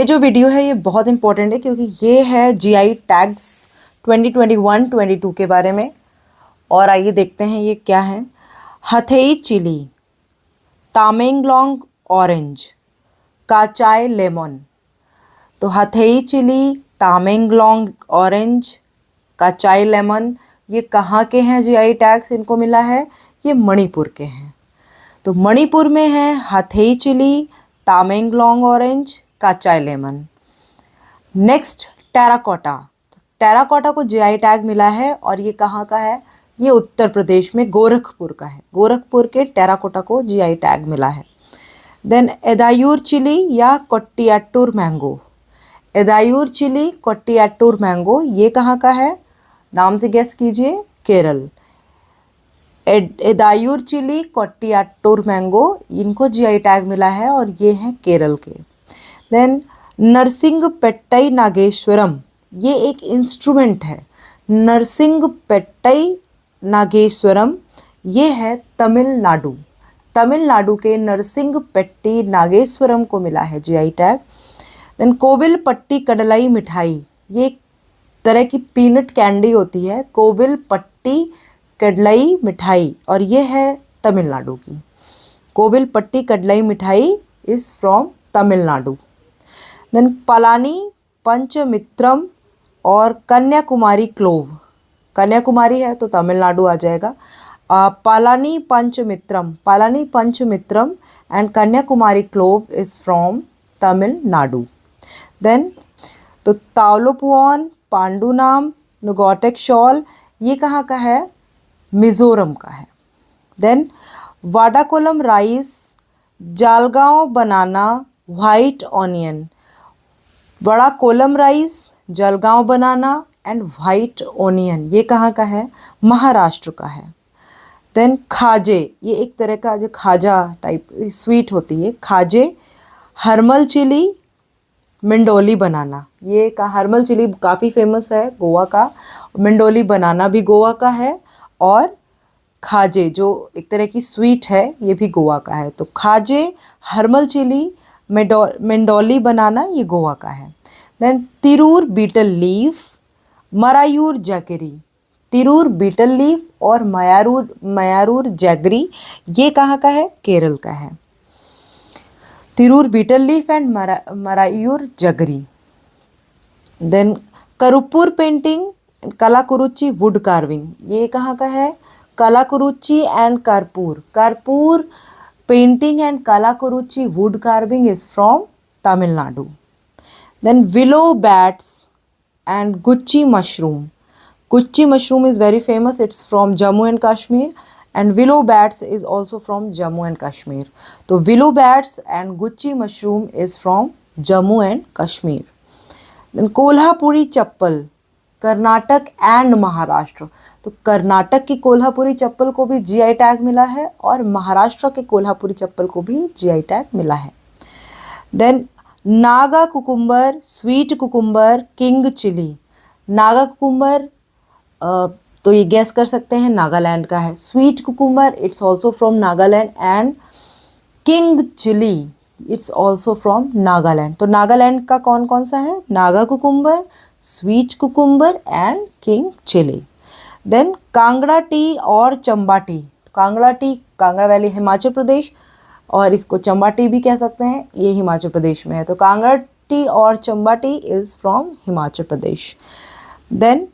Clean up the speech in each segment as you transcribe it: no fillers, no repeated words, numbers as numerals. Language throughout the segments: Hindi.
जो वीडियो है ये बहुत इंपॉर्टेंट है क्योंकि ये है जीआई टैग्स 2021-22 के बारे में। और आइए देखते हैं ये क्या है। Hathei chilli, Tamenglong orange, Kachai lemon. तो हथेई chilli, Tamenglong orange, Kachai lemon, ये कहाँ के हैं जीआई टैग्स इनको मिला है? ये मणिपुर के हैं। तो मणिपुर में है Hathei chilli, Tamenglong orange, Kachai lemon. Next terracotta. Terracotta को जीआई टैग मिला है और ये कहाँ का है? ये उत्तर प्रदेश में गोरखपुर का है। गोरखपुर के टेराकोटा को जीआई टैग मिला है। देन एदायूर चिली या कोट्टियाट्टूर मैंगो। एदायूर चिली, कोट्टियाट्टूर मैंगो, ये कहाँ का है? नाम से गेस कीजिए, केरल। एदायूर चिली, कोट्टियाट्टूर मैंगो, इनको जीआई टैग मिला है और ये हैं केरल के। देन नरसिंगपेट्टई नागेश्वरम, ये एक इंस्ट्रूमेंट है। नरसिंगपेट्टई नागेश्वरम, ये है तमिलनाडु। तमिलनाडु के नरसिंगपेट्टी नागेश्वरम को मिला है GI tag. Then Kovilpatti kadalai mithai, ये एक तरह की पीनट कैंडी होती है। कोविलपट्टी कडलाई मिठाई और ये है तमिलनाडु की। Kovilpatti kadalai mithai is from Tamil Nadu. Then Palani panchamritham और कन्याकुमारी क्लोव। कन्याकुमारी है तो तमिलनाडु आ जाएगा। Palani panchamritham and Kanyakumari clove is from Tamil Nadu. Then तो तावलोपुआन, पांडुनाम, नुगोटेक शॉल, ये कहाँ का है? मिज़ोरम का है। Then Wadakolam rice, Jalgaon banana, white onion. Wada Kolam rice, Jalgaon banana and white onion, ये कहाँ का है? महाराष्ट्र का है। देन खाजे, ये एक तरह का जो खाजा टाइप स्वीट होती है, खाजे। हरमल चिली, मंडोली बनाना, ये का हरमल चिली काफ़ी फेमस है गोवा का। मंडोली बनाना भी गोवा का है और खाजे जो एक तरह की स्वीट है ये भी गोवा का है। तो खाजे, हरमल चिली, मंडोली बनाना, ये गोवा का है। Then Tirur betel leaf, Marayur jaggery. Tirur betel leaf और मयारूर जैगरी, ये कहाँ का है? केरल का है। Tirur betel leaf and Marayur jaggery. Then Karuppur painting, Kallakurichi wood carving, ये कहाँ का है? Kallakurichi and Karuppur. Karuppur painting and Kallakurichi wood carving is from Tamil Nadu. Then willow bats and gucchi mushroom. Gucchi mushroom is very famous, it's from Jammu and Kashmir, and willow bats is also from Jammu and Kashmir. तो willow bats and gucci mushroom is from Jammu and Kashmir. Then Kolhapuri chappal, Karnataka and Maharashtra. तो कर्नाटक की कोल्हापुरी चप्पल को भी जीआई टैग मिला है और महाराष्ट्र के कोल्हापुरी चप्पल को भी जीआई टैग मिला है। Then Naga cucumber, sweet cucumber, king chilli. Naga cucumber तो ये गैस कर सकते हैं नागालैंड का है। Sweet cucumber it's also from Nagaland and king chilli it's also from Nagaland. तो नागालैंड का कौन कौन सा है? Naga cucumber, sweet cucumber and king chilli. Then Kangra tea और Chamba tea. Kangra tea, Kangra valley Himachal Pradesh, और इसको चंबा टी भी कह सकते हैं, ये हिमाचल प्रदेश में है। तो कांगड़ा टी और Chamba tea is from Himachal Pradesh. Then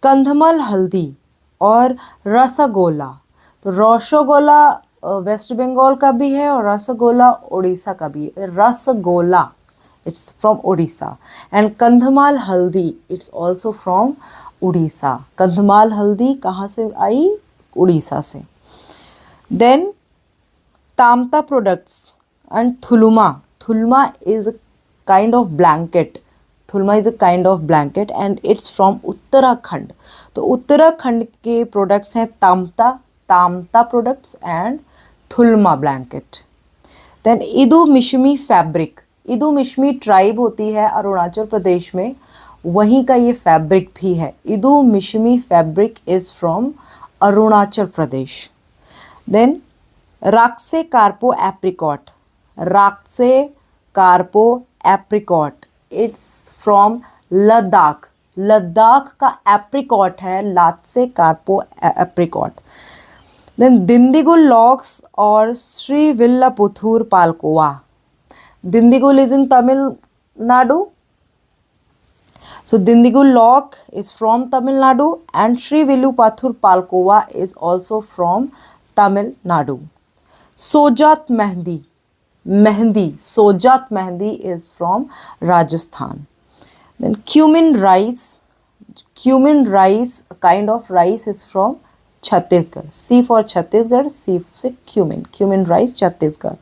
Kandhamal haldi और रसगोला। तो रसगोला वेस्ट बंगाल का भी है और रसगोला उड़ीसा का भी है। Rasagola it's from Orissa and Kandhamal haldi it's also from Orissa. Kandhamal haldi कहाँ से आई? उड़ीसा से। Then Tamta products and Thulma. Thulma is a kind of blanket. Thulma is a kind of blanket and it's from Uttarakhand. तो उत्तराखंड के प्रोडक्ट्स हैं Tamta products and Thulma blanket. Then Idu Mishmi fabric. Idu Mishmi tribe होती है अरुणाचल प्रदेश में, वहीं का ये फैब्रिक भी है। Idu Mishmi fabric is from Arunachal Pradesh. Then Raktsey Karpo apricot. Raktsey Karpo apricot it's from Ladakh. Ladakh का एप्रिकॉट है Latse Karpo apricot. Then Dindigul locks और Srivilliputhur palkova. Dindigul is in Tamil Nadu, so Dindigul lock is from Tamil Nadu and Srivillupathur Palkova is also from Tamil Nadu. Sojat Mehndi, Sojat Mehndi is from Rajasthan. Then cumin rice, a kind of rice is from Chhattisgarh. C for Chhattisgarh, C for cumin rice, Chhattisgarh.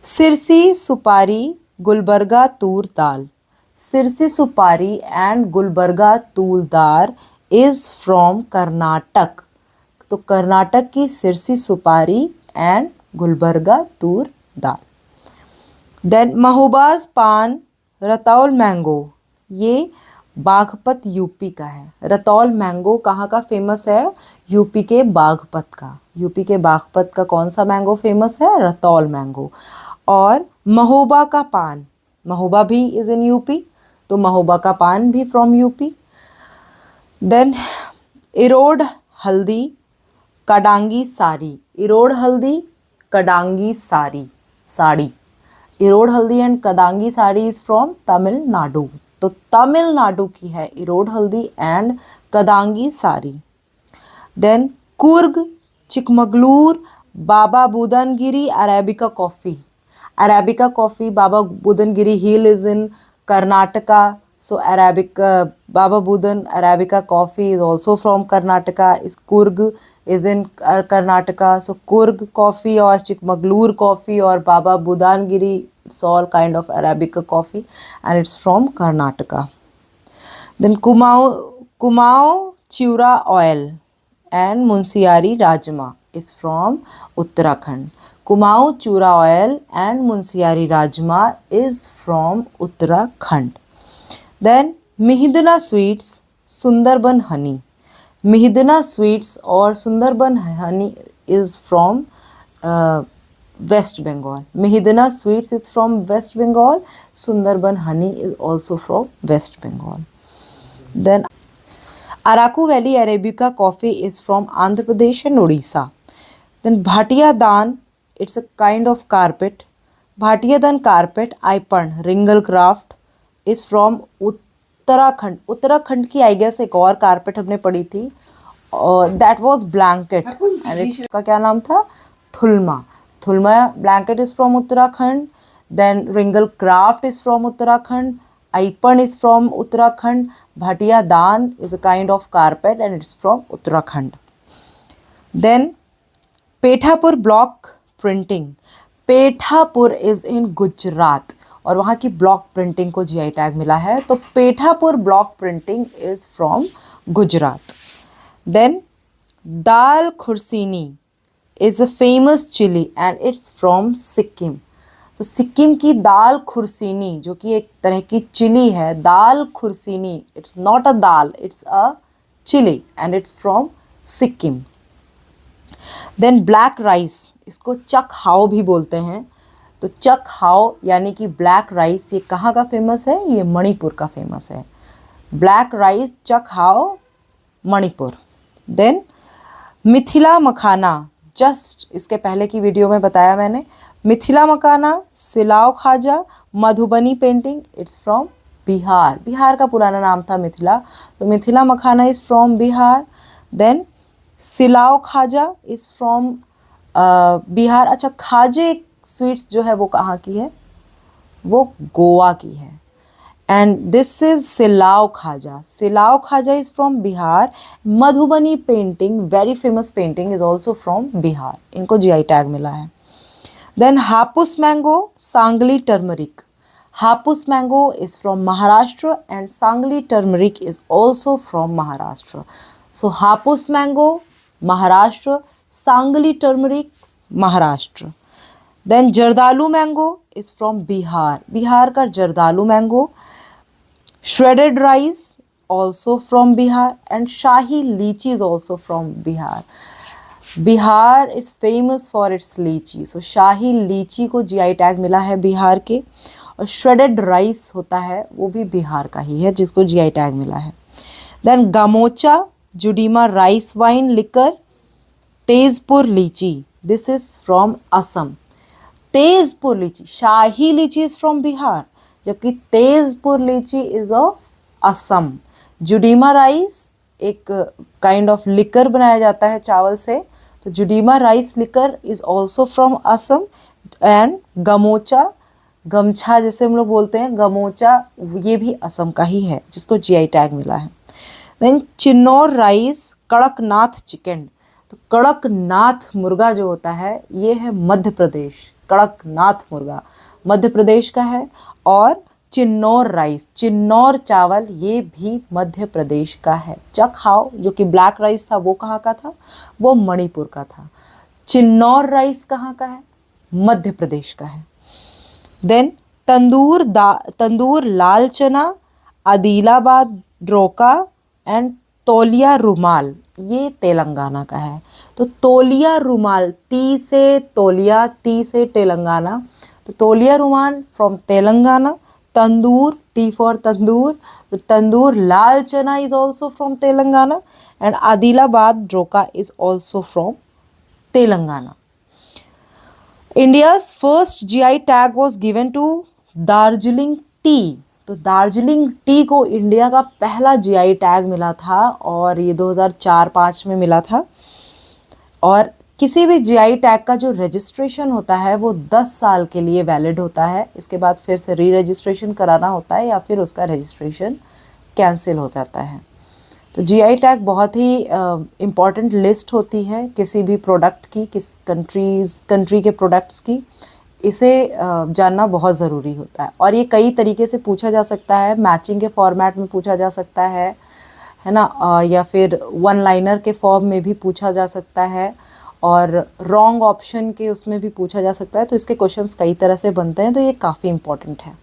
Sirsi Supari Gulbarga Tur Dal. Sirsi Supari and Gulbarga Tool Dal is from Karnataka. तो कर्नाटक की Sirsi supari and Gulbarga toor dal. Then Mahoba's paan, Rataul mango, ये बागपत यूपी का है। रतौल मैंगो कहाँ का फेमस है? यूपी के बागपत का। यूपी के बागपत का कौन सा मैंगो फेमस है? रतौल मैंगो। और महोबा का पान, महोबा भी इज इन यूपी, तो महोबा का पान भी फ्रॉम यूपी। देन इरोड हल्दी, कडांगी साड़ी, इरोड हल्दी, कडांगी sari, sari, Erode haldi and Kandangi sari is from Tamil Nadu. तो तमिलनाडु की है Erode haldi and Kandangi sari. Then Coorg, Chikmagalur, Baba Budangiri Arabica coffee. Arabica coffee, Baba Budangiri hill is in Karnataka, so Arabica, Baba Budan Arabica coffee is also from Karnataka. Is Kurg is in Karnataka, so Kurg coffee or Chikmagalur coffee or Baba Budangiri, it's all kind of Arabica coffee and it's from Karnataka. Then Kumau Chura oil and Munsiari Rajma is from Uttarakhand. Kumau Chura oil and Munsiari Rajma is from Uttarakhand. Then Mihidana sweets, Sundarban honey. Mihidana sweets or Sundarban honey is from West Bengal. Mihidana sweets is from West Bengal. Sundarban honey is also from West Bengal. Then Araku Valley Arabica coffee is from Andhra Pradesh and Odisha. Then Bhatia Dan, it's a kind of carpet. Bhatia Dan carpet, Ipan, Ringle craft is from Uttarakhand. Uttarakhand की I guess एक और carpet हमने पढ़ी थी. That was blanket and इसका क्या नाम था? Thulma. Thulma blanket is from Uttarakhand. Then Ringle craft is from Uttarakhand. Ipan is from Uttarakhand. Bhatia Dan is a kind of carpet and it's from Uttarakhand. Then Pethapur block printing. Pethapur is in Gujarat और वहाँ की ब्लॉक प्रिंटिंग को जीआई टैग मिला है, तो Pethapur block printing is from Gujarat. Then Dalle Khursani is a famous chilli and it's from Sikkim. तो सिक्किम की दाल खुरसीनी जो कि एक तरह की चिली है, Dalle Khursani, it's not a dal, it's a chilli and it's from Sikkim. Then black rice, इसको चक हाओ भी बोलते हैं. तो चक हाओ यानी कि ब्लैक राइस, ये कहाँ का फेमस है? ये मणिपुर का फेमस है. ब्लैक राइस चक हाओ मणिपुर. देन मिथिला मखाना, जस्ट इसके पहले की वीडियो में बताया मैंने. Mithila makhana, Silao khaja, Madhubani painting, it's from Bihar. Bihar का पुराना नाम था मिथिला, तो Mithila makhana is from Bihar. Then Silao khaja is from Bihar. अच्छा, खाजे स्वीट्स जो है वो कहाँ की है? वो गोवा की है. And this is Silao khaja. Silao khaja is from Bihar. Madhubani painting, very famous painting, is also from Bihar. इनको जीआई टैग मिला है. Then Hapus mango, Sangli turmeric. Hapus mango is from Maharashtra and Sangli turmeric is also from Maharashtra. So Hapus mango Maharashtra, Sangli turmeric Maharashtra. Then Zardalu mango is from Bihar. Bihar का Zardalu mango. Shredded rice also from Bihar and Shahi litchi is also from Bihar. Bihar is famous for its लीची, सो शाही लीची को जीआई टैग मिला है बिहार के. और श्रेडेड राइस होता है वो भी बिहार का ही है जिसको जीआई टैग मिला है। Then gamocha, Judima rice wine liquor, Tezpur litchi, this is from Assam. Tezpur litchi, Shahi litchi is from Bihar, जबकि Tezpur litchi is of Assam. Judima rice एक काइंड ऑफ लिकर बनाया जाता है चावल से, तो Judima rice liquor is also from Assam. And gamocha, गमछा जैसे हम लोग बोलते हैं, गमोचा ये भी असम का ही है जिसको जीआई टैग मिला है। Then Chinnaur rice, Kadaknath chicken, तो कड़कनाथ मुर्गा जो होता है ये है मध्य प्रदेश, कड़कनाथ मुर्गा मध्य प्रदेश का है। और चिन्नौर राइस, चिन्नौर चावल ये भी मध्य प्रदेश का है। चखाओ जो कि ब्लैक राइस था वो कहाँ का था, वो मणिपुर का था। चिन्नौर राइस कहाँ का है, मध्य प्रदेश का है। देन तंदूर लाल चना, आदिलाबाद ड्रोका एंड तौलिया रुमाल, ये तेलंगाना का है। तो तौलिया रुमाल, टी से तौलिया, ती से तेलंगाना, तो Tauliya Rumal from Telangana. Tandur, T for Tandur, तो Tandur lal chana is also from Telangana and Adilabad ड्रोका is also from Telangana. India's first GI tag was given to Darjeeling tea, तो दार्जिलिंग टी को इंडिया का पहला जीआई टैग मिला था और ये 2004-05 में मिला था। और किसी भी जीआई टैग का जो रजिस्ट्रेशन होता है वो 10 साल के लिए वैलिड होता है, इसके बाद फिर से री रजिस्ट्रेशन कराना होता है या फिर उसका रजिस्ट्रेशन कैंसिल हो जाता है। तो जीआई टैग बहुत ही इम्पॉर्टेंट लिस्ट होती है किसी भी प्रोडक्ट की, किस कंट्री के प्रोडक्ट्स की, इसे जानना बहुत ज़रूरी होता है। और ये कई तरीके से पूछा जा सकता है, मैचिंग के फॉर्मेट में पूछा जा सकता है ना, या फिर वन लाइनर के फॉर्म में भी पूछा जा सकता है और रॉन्ग ऑप्शन के उसमें भी पूछा जा सकता है। तो इसके क्वेश्चंस कई तरह से बनते हैं, तो ये काफ़ी इम्पॉर्टेंट है।